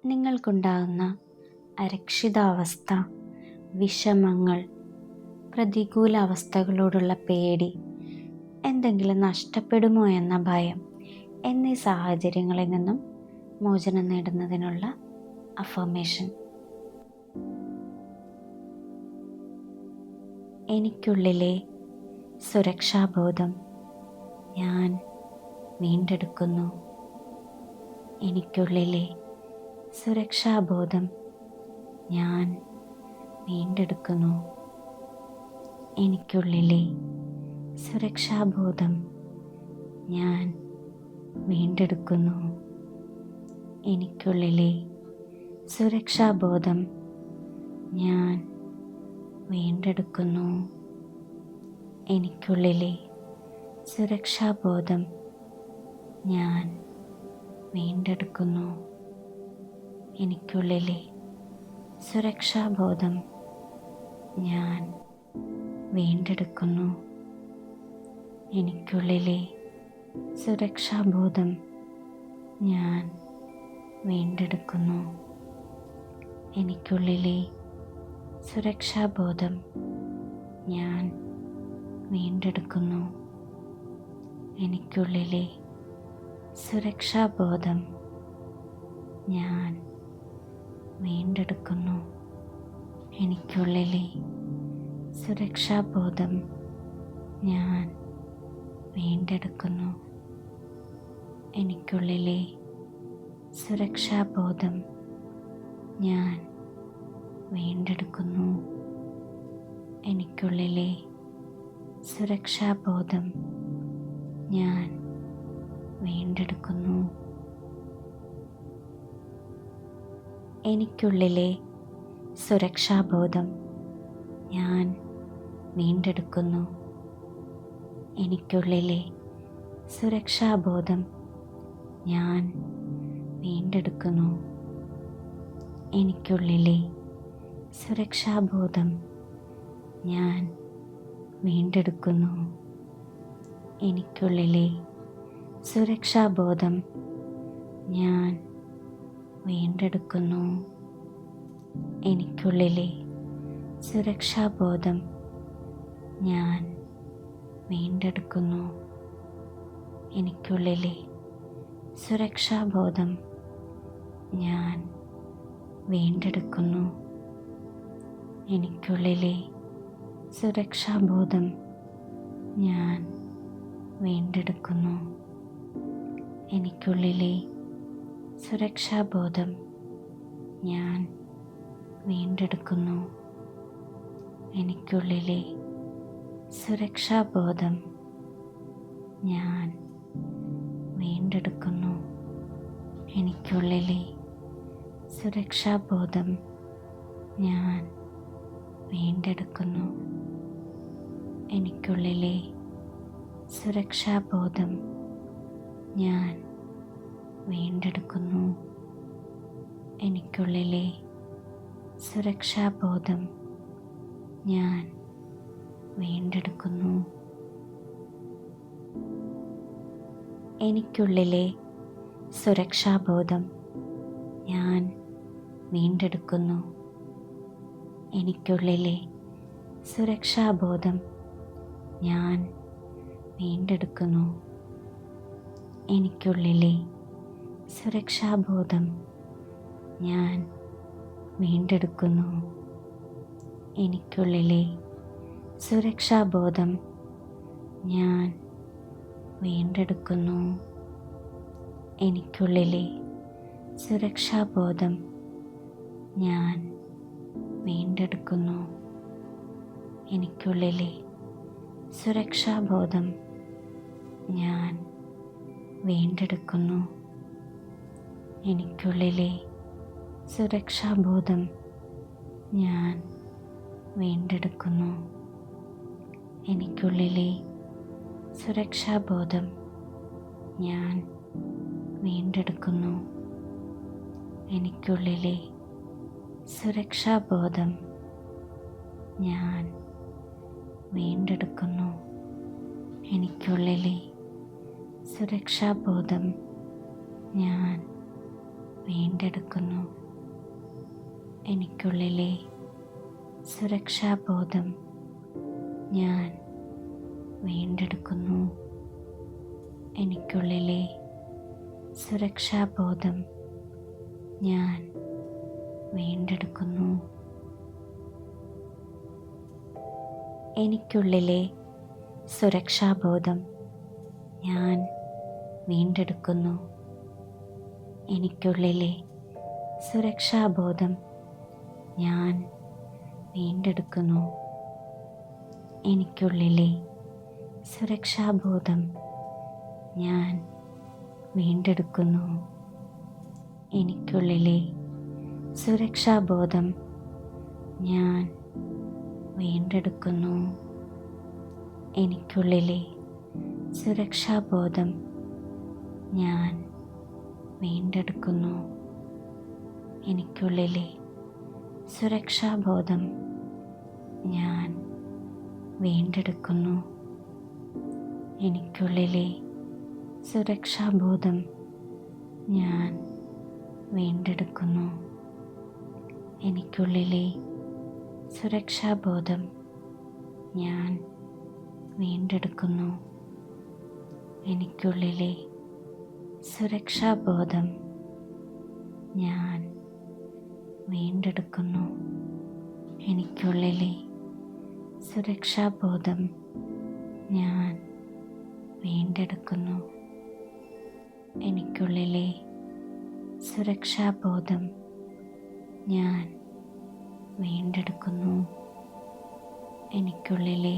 നിങ്ങൾക്കുണ്ടാകുന്ന അരക്ഷിതാവസ്ഥ, വിഷമങ്ങൾ, പ്രതികൂല അവസ്ഥകളോടുള്ള പേടി, എന്തെങ്കിലും നഷ്ടപ്പെടുമോ എന്ന ഭയം എന്നീ സാഹചര്യങ്ങളിൽ നിന്നും മോചനം നേടുന്നതിനുള്ള അഫർമേഷൻ. എനിക്കുള്ളിലെ സുരക്ഷാബോധം ഞാൻ വീണ്ടെടുക്കുന്നു. എനിക്കുള്ളിലെ സുരക്ഷാബോധം ഞാൻ വീണ്ടെടുക്കുന്നു. എനിക്കുള്ളിലെ സുരക്ഷാബോധം ഞാൻ വീണ്ടെടുക്കുന്നു. എനിക്കുള്ളിലെ സുരക്ഷാബോധം ഞാൻ വീണ്ടെടുക്കുന്നു. എനിക്കുള്ളിലെ സുരക്ഷാബോധം ഞാൻ വീണ്ടെടുക്കുന്നു. എനിക്കുള്ളിലെ സുരക്ഷാബോധം ഞാൻ വീണ്ടെടുക്കുന്നു. എനിക്കുള്ളിലെ സുരക്ഷാബോധം ഞാൻ വീണ്ടെടുക്കുന്നു. എനിക്കുള്ളിലെ സുരക്ഷാബോധം ഞാൻ വീണ്ടെടുക്കുന്നു. എനിക്കുള്ളിലെ സുരക്ഷാബോധം ഞാൻ വീണ്ടെടുക്കുന്നു. എനിക്കുള്ളിലെ സുരക്ഷാബോധം ഞാൻ വീണ്ടെടുക്കുന്നു. എനിക്കുള്ളിലെ സുരക്ഷാബോധം ഞാൻ വീണ്ടെടുക്കുന്നു. എനിക്കുള്ളിലെ സുരക്ഷാബോധം ഞാൻ വീണ്ടെടുക്കുന്നു. എനിക്കുള്ളിലെ സുരക്ഷാബോധം ഞാൻ വീണ്ടെടുക്കുന്നു. എനിക്കുള്ളിലെ സുരക്ഷാബോധം ഞാൻ വീണ്ടെടുക്കുന്നു. എനിക്കുള്ളിലെ സുരക്ഷാബോധം ഞാൻ വീണ്ടെടുക്കുന്നു. എനിക്കുള്ളിലെ സുരക്ഷാബോധം ഞാൻ വീണ്ടെടുക്കുന്നു. എനിക്കുള്ളിലെ സുരക്ഷാബോധം ഞാൻ വീണ്ടെടുക്കുന്നു. എനിക്കുള്ളിലെ സുരക്ഷാബോധം ഞാൻ വീണ്ടെടുക്കുന്നു. എനിക്കുള്ളിലെ സുരക്ഷാബോധം ഞാൻ വീണ്ടെടുക്കുന്നു. എനിക്കുള്ളിലെ സുരക്ഷാബോധം ഞാൻ വീണ്ടെടുക്കുന്നു. എനിക്കുള്ളിലെ സുരക്ഷാബോധം ഞാൻ വീണ്ടെടുക്കുന്നു. എനിക്കുള്ളിലെ സുരക്ഷാബോധം ഞാൻ വീണ്ടെടുക്കുന്നു. എനിക്കുള്ളിലെ സുരക്ഷാബോധം ഞാൻ വീണ്ടെടുക്കുന്നു. എനിക്കുള്ളിലെ സുരക്ഷാബോധം ഞാൻ വീണ്ടെടുക്കുന്നു. എനിക്കുള്ളിലെ സുരക്ഷാബോധം ഞാൻ വീണ്ടെടുക്കുന്നു. എനിക്കുള്ളിലെ സുരക്ഷാബോധം ഞാൻ വീണ്ടെടുക്കുന്നു. എനിക്കുള്ളിലെ സുരക്ഷാബോധം ഞാൻ വീണ്ടെടുക്കുന്നു. എനിക്കുള്ളിലെ സുരക്ഷാബോധം ഞാൻ വീണ്ടെടുക്കുന്നു. എനിക്കുള്ളിലെ സുരക്ഷാബോധം ഞാൻ വീണ്ടെടുക്കുന്നു. എനിക്കുള്ളിലെ സുരക്ഷാബോധം ഞാൻ വീണ്ടെടുക്കുന്നു. എനിക്കുള്ളിലെ സുരക്ഷാബോധം ഞാൻ വീണ്ടെടുക്കുന്നു. എനിക്കുള്ളിലെ സുരക്ഷാബോധം ഞാൻ വീണ്ടെടുക്കുന്നു. എനിക്കുള്ളിലെ സുരക്ഷാബോധം ഞാൻ വീണ്ടെടുക്കുന്നു. എനിക്കുള്ളിലെ സുരക്ഷാബോധം ഞാൻ വീണ്ടെടുക്കുന്നു. എനിക്കുള്ളിലെ സുരക്ഷാബോധം ഞാൻ വീണ്ടെടുക്കുന്നു. എനിക്കുള്ളിലെ സുരക്ഷാബോധം ഞാൻ വീണ്ടെടുക്കുന്നു. എനിക്കുള്ളിലെ സുരക്ഷാബോധം ഞാൻ വീണ്ടെടുക്കുന്നു. എനിക്കുള്ളിലെ സുരക്ഷാബോധം ഞാൻ വീണ്ടെടുക്കുന്നു. എനിക്കുള്ളിലെ സുരക്ഷാബോധം ഞാൻ വീണ്ടെടുക്കുന്നു. എനിക്കുള്ളിലെ സുരക്ഷാബോധം ഞാൻ വീണ്ടെടുക്കുന്നു. എനിക്കുള്ളിലെ സുരക്ഷാബോധം ഞാൻ വീണ്ടെടുക്കുന്നു. എനിക്കുള്ളിലെ സുരക്ഷാബോധം ഞാൻ വീണ്ടെടുക്കുന്നു. എനിക്കുള്ളിലെ സുരക്ഷാബോധം ഞാൻ വീണ്ടെടുക്കുന്നു. എനിക്കുള്ളിലെ സുരക്ഷാബോധം ഞാൻ വീണ്ടെടുക്കുന്നു. എനിക്കുള്ളിലെ സുരക്ഷാബോധം ഞാൻ വീണ്ടെടുക്കുന്നു. എനിക്കുള്ളിലെ സുരക്ഷാബോധം ഞാൻ വീണ്ടെടുക്കുന്നു. എനിക്കുള്ളിലെ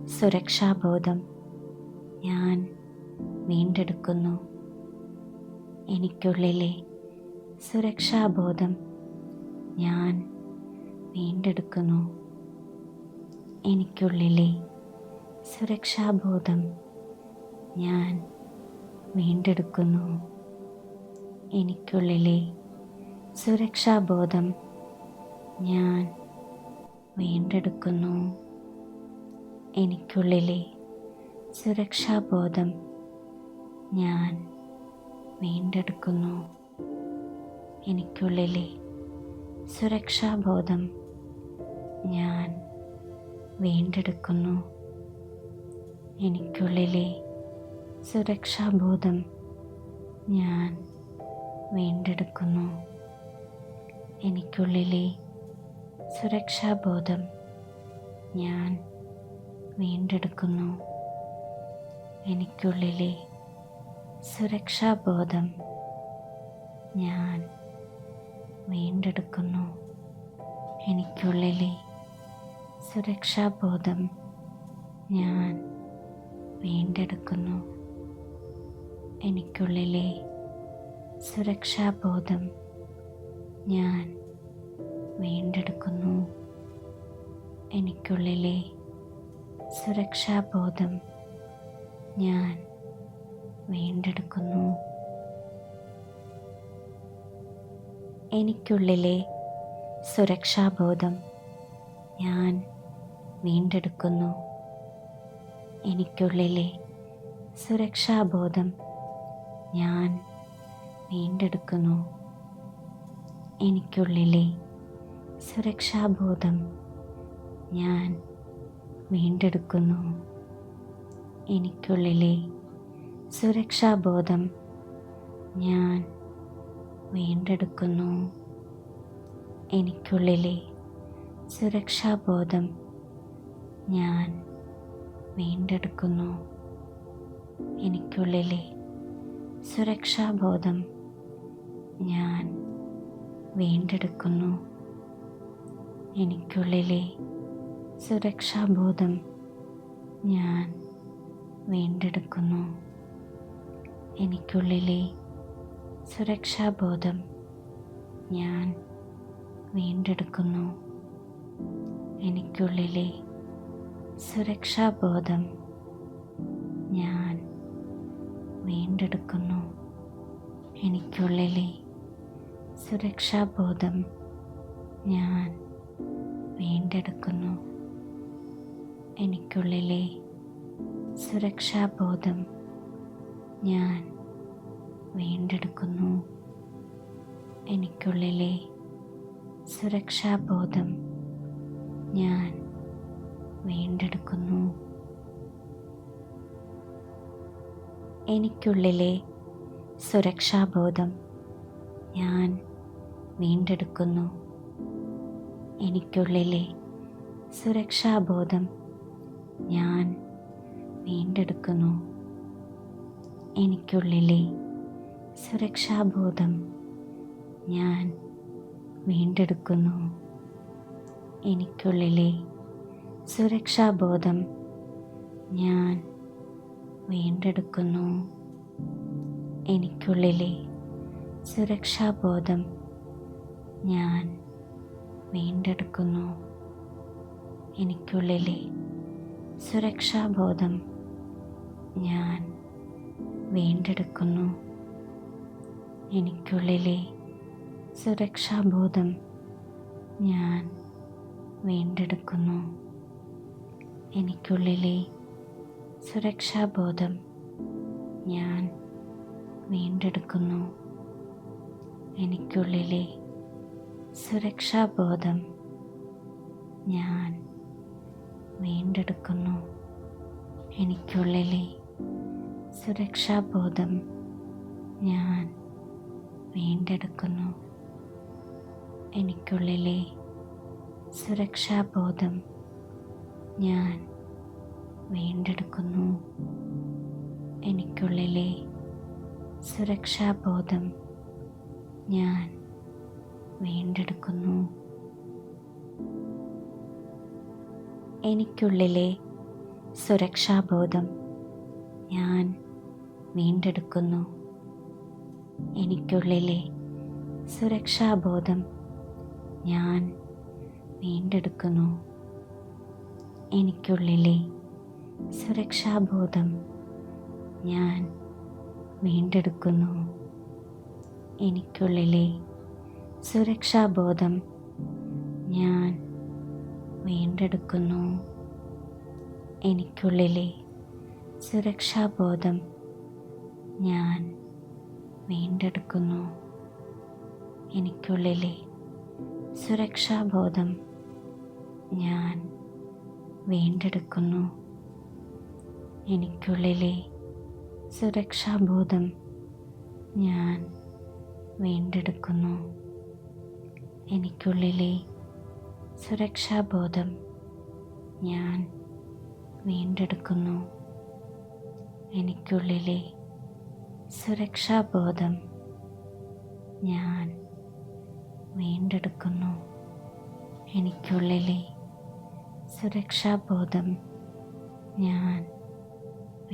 സുരക്ഷാബോധം ഞാൻ വീണ്ടെടുക്കുന്നു. എനിക്കുള്ളിലെ സുരക്ഷാബോധം ഞാൻ വീണ്ടെടുക്കുന്നു. എനിക്കുള്ളിലെ സുരക്ഷാബോധം ഞാൻ വീണ്ടെടുക്കുന്നു. എനിക്കുള്ളിലെ സുരക്ഷാബോധം ഞാൻ വീണ്ടെടുക്കുന്നു. എനിക്കുള്ളിലെ സുരക്ഷാബോധം ഞാൻ വീണ്ടെടുക്കുന്നു. എനിക്കുള്ളിലെ സുരക്ഷാബോധം ഞാൻ വീണ്ടെടുക്കുന്നു. എനിക്കുള്ളിലെ സുരക്ഷാബോധം ഞാൻ വീണ്ടെടുക്കുന്നു. എനിക്കുള്ളിലെ സുരക്ഷാബോധം ഞാൻ വീണ്ടെടുക്കുന്നു. എനിക്കുള്ളിലെ സുരക്ഷാബോധം ഞാൻ വീണ്ടെടുക്കുന്നു. എനിക്കുള്ളിലെ സുരക്ഷാബോധം ഞാൻ വീണ്ടെടുക്കുന്നു. എനിക്കുള്ളിലെ സുരക്ഷാബോധം ഞാൻ വീണ്ടെടുക്കുന്നു. എനിക്കുള്ളിലെ സുരക്ഷാബോധം ഞാൻ വീണ്ടെടുക്കുന്നു. എനിക്കുള്ളിലെ സുരക്ഷാബോധം ഞാൻ വീണ്ടെടുക്കുന്നു. എനിക്കുള്ളിലെ സുരക്ഷാബോധം ഞാൻ വീണ്ടെടുക്കുന്നു. എനിക്കുള്ളിലെ സുരക്ഷാബോധം ഞാൻ വീണ്ടെടുക്കുന്നു. എനിക്കുള്ളിലെ സുരക്ഷാബോധം ഞാൻ വീണ്ടെടുക്കുന്നു. എനിക്കുള്ളിലെ സുരക്ഷാബോധം ഞാൻ വീണ്ടെടുക്കുന്നു. എനിക്കുള്ളിലെ സുരക്ഷാബോധം ഞാൻ വീണ്ടെടുക്കുന്നു. എനിക്കുള്ളിലെ സുരക്ഷാബോധം ഞാൻ വീണ്ടെടുക്കുന്നു. എനിക്കുള്ളിലെ സുരക്ഷാബോധം ഞാൻ വീണ്ടെടുക്കുന്നു. എനിക്കുള്ളിലെ സുരക്ഷാബോധം ഞാൻ വീണ്ടെടുക്കുന്നു. എനിക്കുള്ളിലെ സുരക്ഷാബോധം ഞാൻ വീണ്ടെടുക്കുന്നു. എനിക്കുള്ളിലെ സുരക്ഷാബോധം ഞാൻ വീണ്ടെടുക്കുന്നു. എനിക്കുള്ളിലെ സുരക്ഷാബോധം ഞാൻ വീണ്ടെടുക്കുന്നു. എനിക്കുള്ളിലെ സുരക്ഷാബോധം ഞാൻ വീണ്ടെടുക്കുന്നു. എനിക്കുള്ളിലെ സുരക്ഷാബോധം ഞാൻ വീണ്ടെടുക്കുന്നു. എനിക്കുള്ളിലെ സുരക്ഷാബോധം ഞാൻ വീണ്ടെടുക്കുന്നു. എനിക്കുള്ളിലെ സുരക്ഷാബോധം ഞാൻ വീണ്ടെടുക്കുന്നു. എനിക്കുള്ളിലെ സുരക്ഷാബോധം ഞാൻ വീണ്ടെടുക്കുന്നു. എനിക്കുള്ളിലെ സുരക്ഷാബോധം ഞാൻ വീണ്ടെടുക്കുന്നു. എനിക്കുള്ളിലെ സുരക്ഷാബോധം ഞാൻ വീണ്ടെടുക്കുന്നു. എനിക്കുള്ളിലെ സുരക്ഷാബോധം ഞാൻ വീണ്ടെടുക്കുന്നു. എനിക്കുള്ളിലെ സുരക്ഷാബോധം ഞാൻ വീണ്ടെടുക്കുന്നു. എനിക്കുള്ളിലെ സുരക്ഷാബോധം ഞാൻ വീണ്ടെടുക്കുന്നു. എനിക്കുള്ളിലെ സുരക്ഷാബോധം ഞാൻ വീണ്ടെടുക്കുന്നു. എനിക്കുള്ളിലെ സുരക്ഷാബോധം ഞാൻ വീണ്ടെടുക്കുന്നു. എനിക്കുള്ളിലെ സുരക്ഷാബോധം ഞാൻ വീണ്ടെടുക്കുന്നു. എനിക്കുള്ളിലെ സുരക്ഷാബോധം ഞാൻ വീണ്ടെടുക്കുന്നു. എനിക്കുള്ളിലെ സുരക്ഷാബോധം ഞാൻ വീണ്ടെടുക്കുന്നു. എനിക്കുള്ളിലെ സുരക്ഷാബോധം ഞാൻ വീണ്ടെടുക്കുന്നു. എനിക്കുള്ളിലെ സുരക്ഷാബോധം ഞാൻ വീണ്ടെടുക്കുന്നു. എനിക്കുള്ളിലെ സുരക്ഷാബോധം ഞാൻ വീണ്ടെടുക്കുന്നു. എനിക്കുള്ളിലെ സുരക്ഷാബോധം ഞാൻ വീണ്ടെടുക്കുന്നു. എനിക്കുള്ളിലെ സുരക്ഷാബോധം ഞാൻ വീണ്ടെടുക്കുന്നു. എനിക്കുള്ളിലെ സുരക്ഷാബോധം ഞാൻ വീണ്ടെടുക്കുന്നു. എനിക്കുള്ളിലെ സുരക്ഷാബോധം ഞാൻ വീണ്ടെടുക്കുന്നു. എനിക്കുള്ളിലെ സുരക്ഷാബോധം ഞാൻ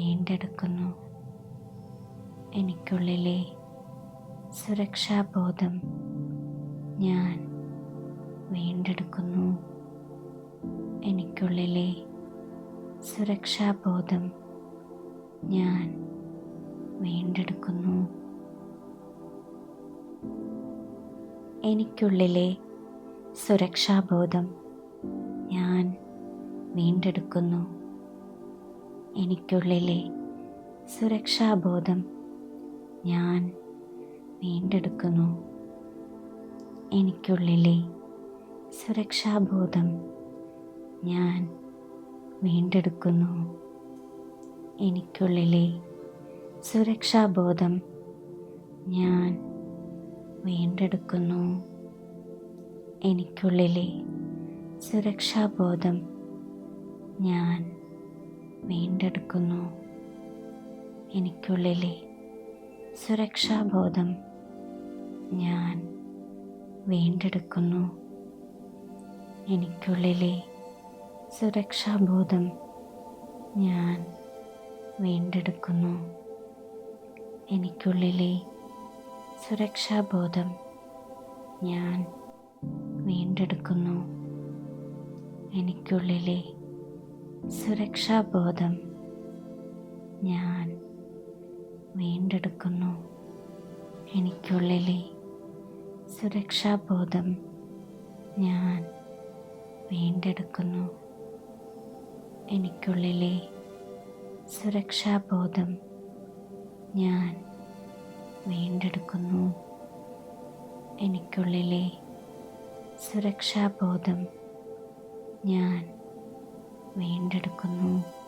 വീണ്ടെടുക്കുന്നു. എനിക്കുള്ളിലെ സുരക്ഷാബോധം ഞാൻ വീണ്ടെടുക്കുന്നു. എനിക്കുള്ളിലെ സുരക്ഷാബോധം ഞാൻ വീണ്ടെടുക്കുന്നു. എനിക്കുള്ളിലെ സുരക്ഷാബോധം ഞാൻ വീണ്ടെടുക്കുന്നു. എനിക്കുള്ളിലെ സുരക്ഷാബോധം ഞാൻ വീണ്ടെടുക്കുന്നു. എനിക്കുള്ളിലെ സുരക്ഷാബോധം ഞാൻ വീണ്ടെടുക്കുന്നു. എനിക്കുള്ളിലെ സുരക്ഷാബോധം ഞാൻ വീണ്ടെടുക്കുന്നു. എനിക്കുള്ളിലെ സുരക്ഷാബോധം ഞാൻ വീണ്ടെടുക്കുന്നു. എനിക്കുള്ളിലെ സുരക്ഷാബോധം ഞാൻ വീണ്ടെടുക്കുന്നു. എനിക്കുള്ളിലെ സുരക്ഷാബോധം ഞാൻ വീണ്ടെടുക്കുന്നു. എനിക്കുള്ളിലെ സുരക്ഷാബോധം ഞാൻ വീണ്ടെടുക്കുന്നു. എനിക്കുള്ളിലെ സുരക്ഷാബോധം ഞാൻ വീണ്ടെടുക്കുന്നു. എനിക്കുള്ളിലെ സുരക്ഷാബോധം ഞാൻ വീണ്ടെടുക്കുന്നു. എനിക്കുള്ളിലെ സുരക്ഷാബോധം ഞാൻ വീണ്ടെടുക്കുന്നു. എനിക്കുള്ളിലെ സുരക്ഷാബോധം ഞാൻ വീണ്ടെടുക്കുന്നു. എനിക്കുള്ളിലെ സുരക്ഷാബോധം ഞാൻ വീണ്ടെടുക്കുന്നു.